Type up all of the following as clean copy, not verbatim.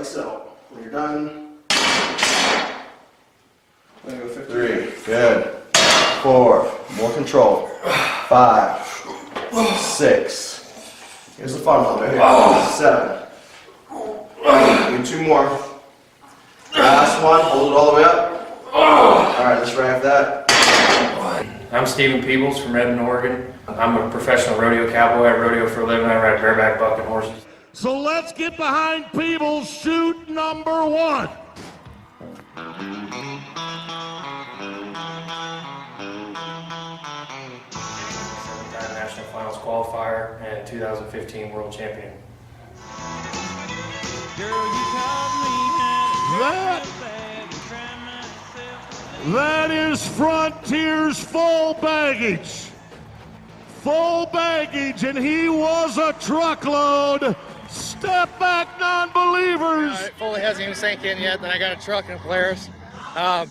like so. When you're done, I'm going to go 50. 3, good. 4, more control. 5, 6. Here's the fun one right here. 7. Do 2 more. Last one, hold it all the way up. Alright, let's wrap that. I'm Stephen Peebles from Redmond, Oregon. I'm a professional rodeo cowboy. I rodeo for a living. I ride bareback bucking horses. So let's get behind Peebles' shoot number 1. Seven-time national finals qualifier and 2015 world champion. That is Frontier's full baggage. Full baggage, and he was a truckload. Step back, non-believers. It fully hasn't even sank in yet that I got a truck and a Polaris. I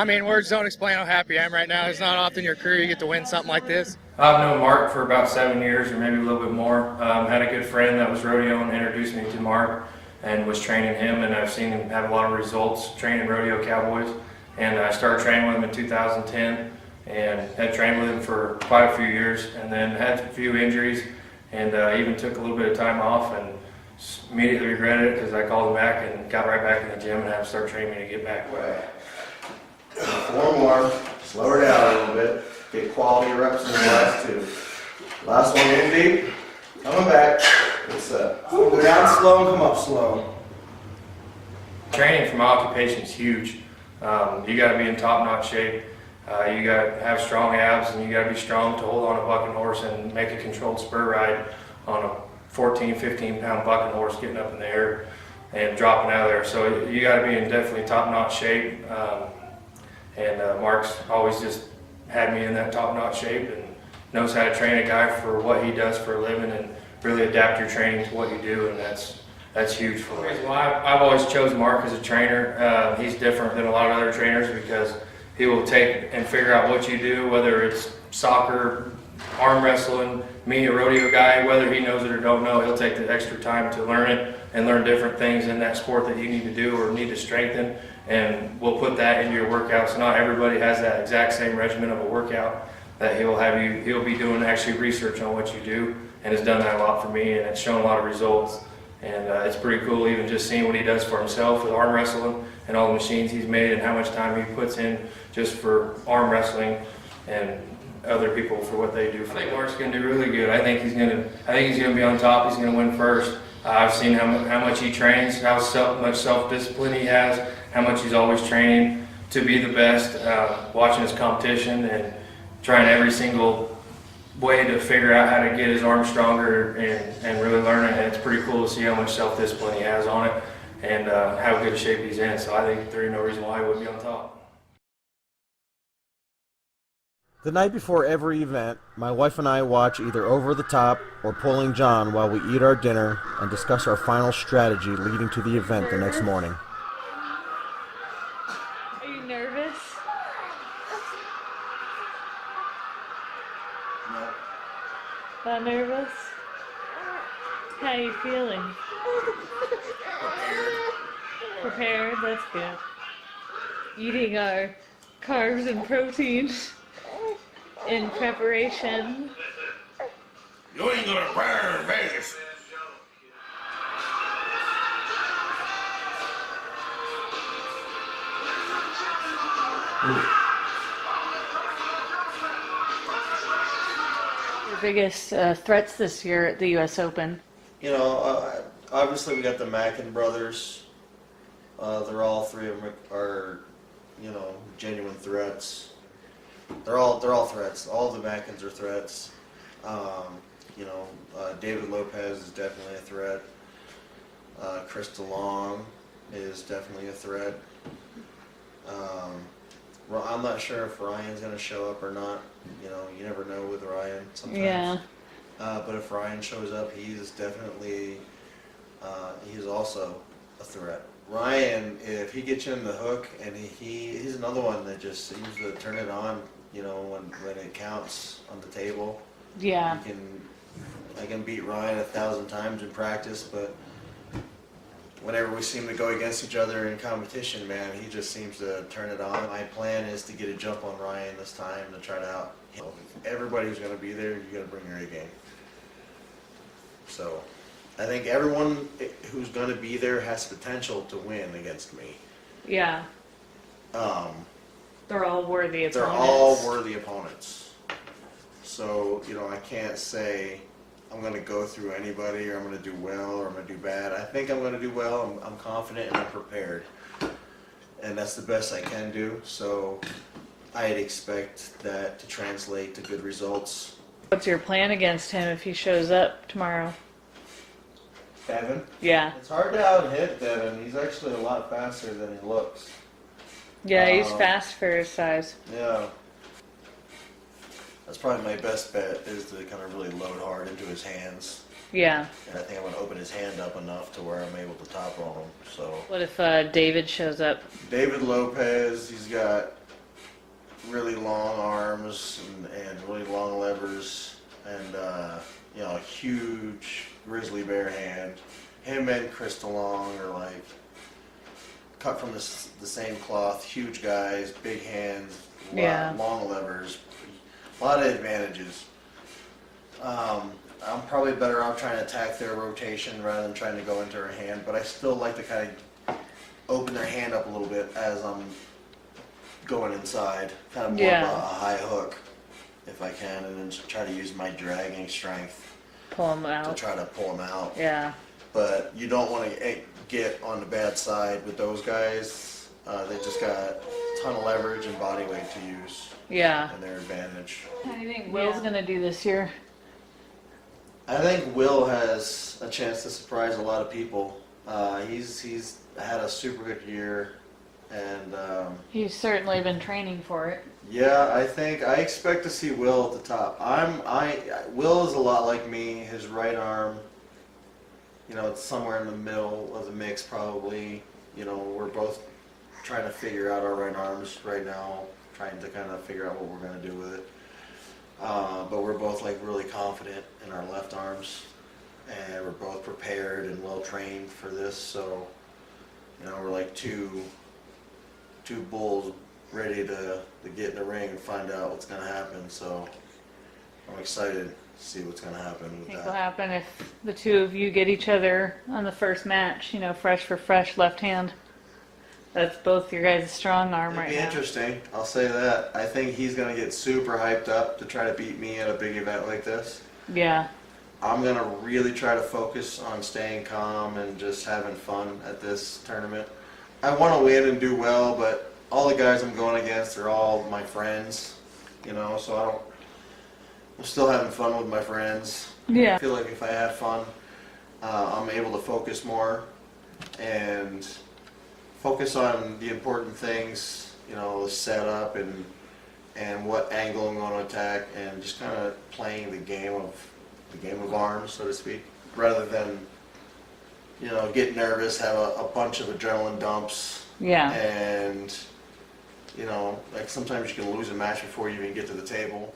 mean, words don't explain how happy I am right now. It's not often in your career you get to win something like this. I've known Mark for about 7 years, or maybe a little bit more. Had a good friend that was rodeoing, introduced me to Mark, and was training him, and I've seen him have a lot of results training rodeo cowboys. And I started training with him in 2010, and had trained with him for quite a few years, and then had a few injuries, and even took a little bit of time off, and immediately regretted it because I called him back and got right back in the gym and had to start training me to get back. 4 more. Slow her down a little bit. Get quality reps in the last 2. Last one in deep. Coming back. It's go down slow and come up slow. Training for my occupation is huge. You got to be in top-notch shape. You got to have strong abs, and you got to be strong to hold on a bucking horse and make a controlled spur ride on a 14, 15-pound bucking horse getting up in the air and dropping out of there. So you got to be in definitely top-notch shape. Mark's always just had me in that top-notch shape and knows how to train a guy for what he does for a living and really adapt your training to what you do, and that's huge for me. Well, I've always chose Mark as a trainer. He's different than a lot of other trainers because he will take and figure out what you do, whether it's soccer, arm wrestling, me, a rodeo guy, whether he knows it or don't know, he'll take the extra time to learn it and learn different things in that sport that you need to do or need to strengthen, and we'll put that into your workouts. Not everybody has that exact same regimen of a workout that he'll be doing actually research on what you do, and has done that a lot for me, and it's shown a lot of results. And it's pretty cool even just seeing what he does for himself with arm wrestling and all the machines he's made and how much time he puts in just for arm wrestling and other people for what they do. I think Mark's going to do really good. I think he's going to be on top. He's going to win first. I've seen how much he trains, how much self-discipline he has, how much he's always training to be the best, watching his competition and trying every single way to figure out how to get his arm stronger and really learn it. And it's pretty cool to see how much self-discipline he has on it and how good shape he's in. So I think there's no reason why he wouldn't be on top. The night before every event, my wife and I watch either Over the Top or Pulling John while we eat our dinner and discuss our final strategy leading to the event the next morning. Are you nervous? No. Not nervous? How are you feeling? Prepared? That's good. Eating our carbs and protein in preparation. You ain't gonna burn Vegas. Your biggest threats this year at the U.S. Open? You know, obviously we got the Mackin brothers. They're all 3 of them are, you know, genuine threats. They're all threats. All the Mackins are threats. You know, David Lopez is definitely a threat. Chris DeLong is definitely a threat. I'm not sure if Ryan's going to show up or not. You know, you never know with Ryan sometimes. Yeah. But if Ryan shows up, he's definitely, he's also a threat. Ryan, if he gets you in the hook, and he's another one that just seems to turn it on, you know, when it counts on the table. Yeah. I can beat Ryan 1,000 times in practice, but whenever we seem to go against each other in competition, man, he just seems to turn it on. My plan is to get a jump on Ryan this time to try to out. Everybody who's going to be there, you got to bring your A game. So, I think everyone who's going to be there has potential to win against me. Yeah. They're all worthy opponents. They're all worthy opponents. So, I can't say I'm going to go through anybody, or I'm going to do well, or I'm going to do bad. I think I'm going to do well. I'm confident and I'm prepared. And that's the best I can do. So I'd expect that to translate to good results. What's your plan against him if he shows up tomorrow? Devin? Yeah. It's hard to out-hit Devin. He's actually a lot faster than he looks. Yeah, he's fast for his size. Yeah. That's probably my best bet, is to kind of really load hard into his hands. Yeah. And I think I'm going to open his hand up enough to where I'm able to top roll him. So What if David shows up? David Lopez, he's got really long arms and really long levers, and a huge grizzly bear hand. Him and Chris DeLong are like cut from the same cloth. Huge guys, big hands, long levers, a lot of advantages. I'm probably better off trying to attack their rotation rather than trying to go into her hand, but I still like to kind of open their hand up a little bit as I'm going inside, kind of more of a high hook if I can, and then try to use my dragging strength Pull him to out. try to pull them out. Yeah. But you don't want to get on the bad side with those guys. They just got a ton of leverage and body weight to use, Yeah. and their advantage. How do you think Will's gonna do this year? I think Will has a chance to surprise a lot of people. He's had a super good year, and He's certainly been training for it. yeah, I expect to see Will at the top. Will is a lot like me. His right arm, it's somewhere in the middle of the mix probably. We're both trying to figure out our right arms right now, trying to kind of figure out what we're going to do with it. But we're both like really confident in our left arms, and we're both prepared and well trained for this. So, we're like two bulls ready to get in the ring and find out what's going to happen. So I'm excited to see what's going to happen I with think that. will happen if the two of you get each other on the first match, fresh for fresh left hand. That's both your guys' strong arm It'd right be now. interesting. I'll say that. I think he's going to get super hyped up to try to beat me at a big event like this. Yeah. I'm going to really try to focus on staying calm and just having fun at this tournament. I want to win and do well, but all the guys I'm going against are all my friends, so I'm still having fun with my friends. Yeah. I feel like if I have fun, I'm able to focus more and focus on the important things, the setup and what angle I'm going to attack, and just kind of playing the game of arms, so to speak, rather than get nervous, have a bunch of adrenaline dumps, Yeah. and like sometimes you can lose a match before you even get to the table.